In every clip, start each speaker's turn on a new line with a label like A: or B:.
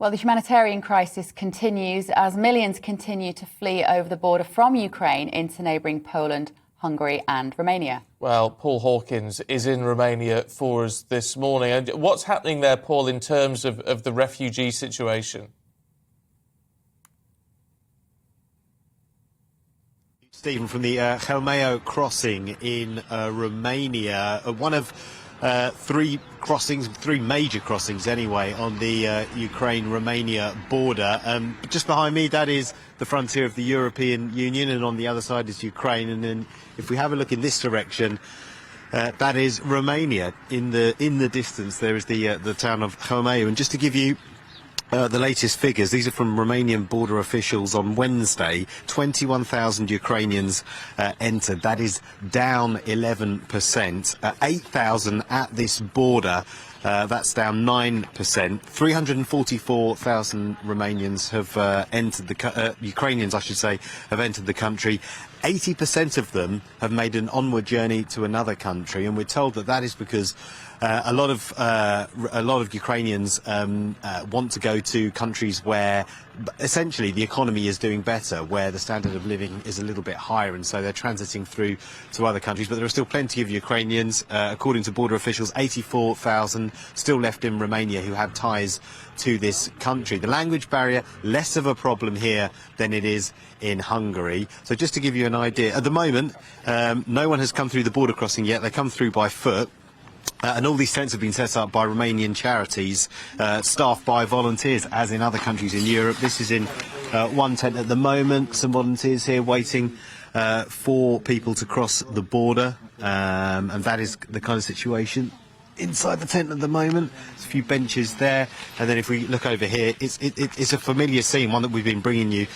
A: Well, the humanitarian crisis continues as millions continue to flee over the border from Ukraine into neighbouring Poland, Hungary and Romania.
B: Well, Paul Hawkins is in Romania for us this morning. And what's happening there, Paul, in terms of the refugee situation?
C: Stephen, from the Halmeu crossing in Romania, one of three major crossings anyway, on the Ukraine-Romania border. Just behind me, that is the frontier of the European Union, and on the other side is Ukraine. And then if we have a look in this direction, that is Romania. In the distance, there is the town of Halmeu. And just to give you the latest figures, these are from Romanian border officials on Wednesday. 21,000 Ukrainians entered. That is down 11%. 8,000 at this border. That's down 9%. 344,000 Romanians have entered Ukrainians, I should say, have entered the country. 80% of them have made an onward journey to another country, and we're told that that is because a lot of Ukrainians want to go to countries where essentially the economy is doing better, where the standard of living is a little bit higher, and so they're transiting through to other countries. But there are still plenty of Ukrainians, according to border officials, 84,000 still left in Romania who have ties to this country. The language barrier, less of a problem here than it is in Hungary. So just to give you an idea, at the moment, no one has come through the border crossing yet. They come through by foot. And all these tents have been set up by Romanian charities, staffed by volunteers, as in other countries in Europe. This is in one tent at the moment. Some volunteers here waiting for people to cross the border. And that is the kind of situation inside the tent at the moment. There's a few benches there. And then if we look over here, it's a familiar scene, one that we've been bringing you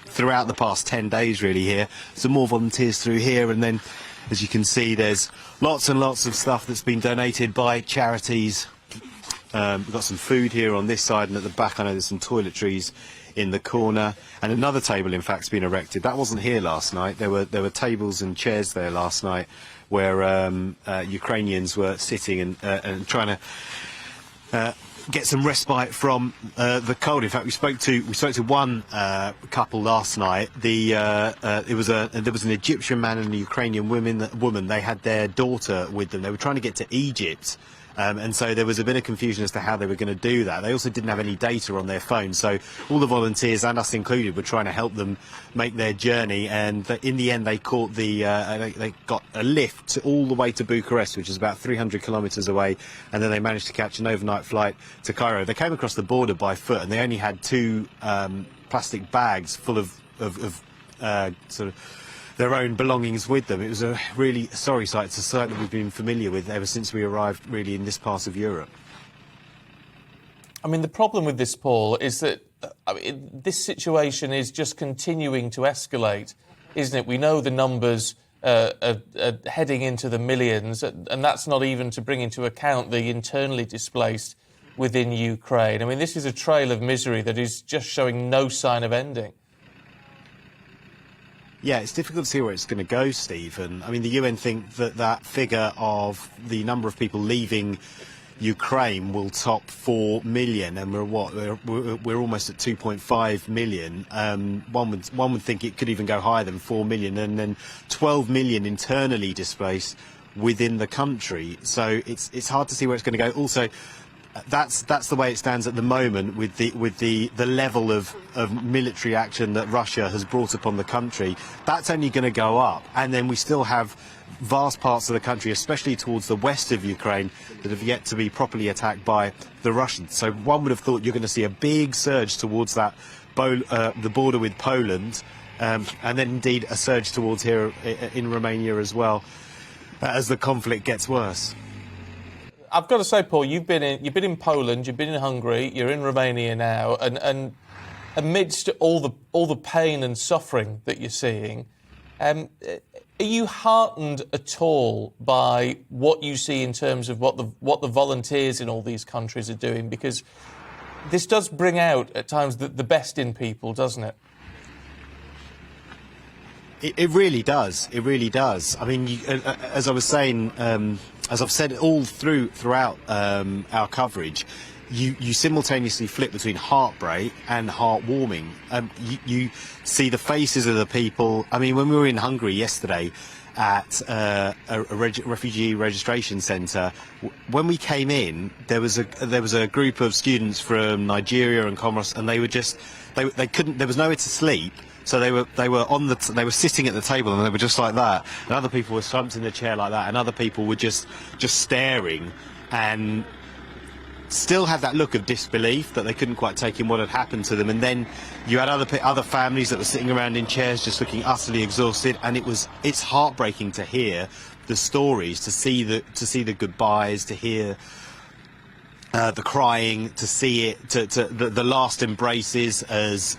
C: throughout the past 10 days, really, here. Some more volunteers through here, and then, as you can see, there's lots and lots of stuff that's been donated by charities. We've got some food here on this side, and at the back I know there's some toiletries in the corner, and another table in fact has been erected. That wasn't here last night. There were tables and chairs there last night where Ukrainians were sitting and trying to get some respite from the cold. In fact, we spoke to one couple last night. There was an Egyptian man and a Ukrainian woman. They had their daughter with them. They were trying to get to Egypt. And so there was a bit of confusion as to how they were going to do that. They also didn't have any data on their phone, so all the volunteers, and us included, were trying to help them make their journey. And in the end, they caught they got a lift all the way to Bucharest, which is about 300 kilometres away, and then they managed to catch an overnight flight to Cairo. They came across the border by foot, and they only had two plastic bags full of sort of their own belongings with them. It was a really sorry sight. It's a sight that we've been familiar with ever since we arrived, really, in this part of Europe.
B: I mean, the problem with this, Paul, is that this situation is just continuing to escalate, isn't it? We know the numbers are heading into the millions, and that's not even to bring into account the internally displaced within Ukraine. I mean, this is a trail of misery that is just showing no sign of ending.
C: Yeah, it's difficult to see where it's going to go, Stephen. I mean, the UN think that figure of the number of people leaving Ukraine will top 4 million, and we're almost at 2.5 million. One would think it could even go higher than 4 million, and then 12 million internally displaced within the country. So it's hard to see where it's going to go. Also, that's the way it stands at the moment, with the level of military action that Russia has brought upon the country. That's only going to go up, and then we still have vast parts of the country, especially towards the west of Ukraine, that have yet to be properly attacked by the Russians. So one would have thought you're going to see a big surge towards that the border with Poland, and then indeed a surge towards here in Romania as well, as the conflict gets worse.
B: I've got to say, Paul, you've been in Poland, you've been in Hungary, you're in Romania now, and amidst all the pain and suffering that you're seeing, are you heartened at all by what you see in terms of what the volunteers in all these countries are doing? Because this does bring out at times the best in people, doesn't it?
C: It really does. It really does. I mean, as I was saying, as I've said all throughout our coverage, you simultaneously flip between heartbreak and heartwarming. You see the faces of the people. I mean, when we were in Hungary yesterday at a refugee registration centre, when we came in, there was a group of students from Nigeria and Comoros, and they were just they couldn't. There was nowhere to sleep. So they were sitting at the table, and they were just like that. And other people were slumped in the chair like that, and other people were just staring, and still had that look of disbelief that they couldn't quite take in what had happened to them. And then you had other families that were sitting around in chairs, just looking utterly exhausted. And it's heartbreaking to hear the stories, to see the goodbyes, to hear the crying, to see it, to the last embraces as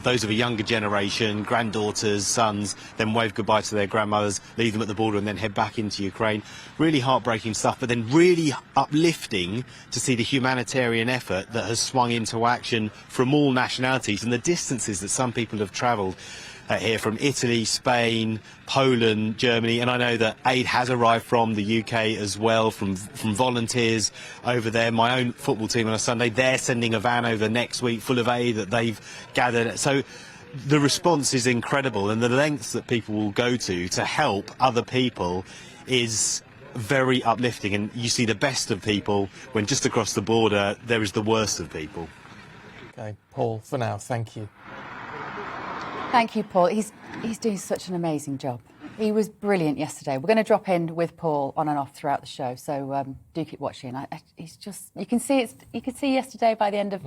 C: those of a younger generation, granddaughters, sons, then wave goodbye to their grandmothers, leave them at the border and then head back into Ukraine. Really heartbreaking stuff, but then really uplifting to see the humanitarian effort that has swung into action from all nationalities, and the distances that some people have travelled here from Italy, Spain, Poland, Germany, and I know that aid has arrived from the UK as well, from volunteers over there. My own football team on a Sunday, they're sending a van over next week full of aid that they've gathered. So the response is incredible, and the lengths that people will go to help other people is very uplifting. And you see the best of people when just across the border there is the worst of people.
B: Okay, Paul, for now, thank you.
A: Thank you, Paul. He's doing such an amazing job. He was brilliant yesterday. We're going to drop in with Paul on and off throughout the show, so do keep watching. He's just, you can see yesterday by the end of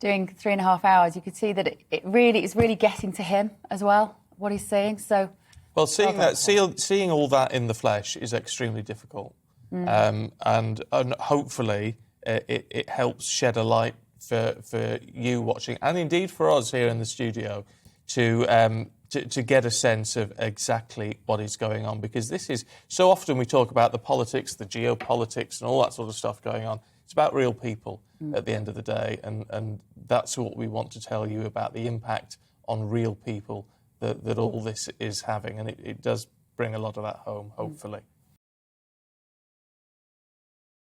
A: doing 3.5 hours, you could see that it really is really getting to him as well, what he's saying. So,
B: well, seeing all that in the flesh is extremely difficult, and hopefully it helps shed a light for you watching, and indeed for us here in the studio, to get a sense of exactly what is going on, because this is so often we talk about the politics, the geopolitics, and all that sort of stuff going on. It's about real people at the end of the day, and that's what we want to tell you about, the impact on real people that all this is having, and it does bring a lot of that home, hopefully.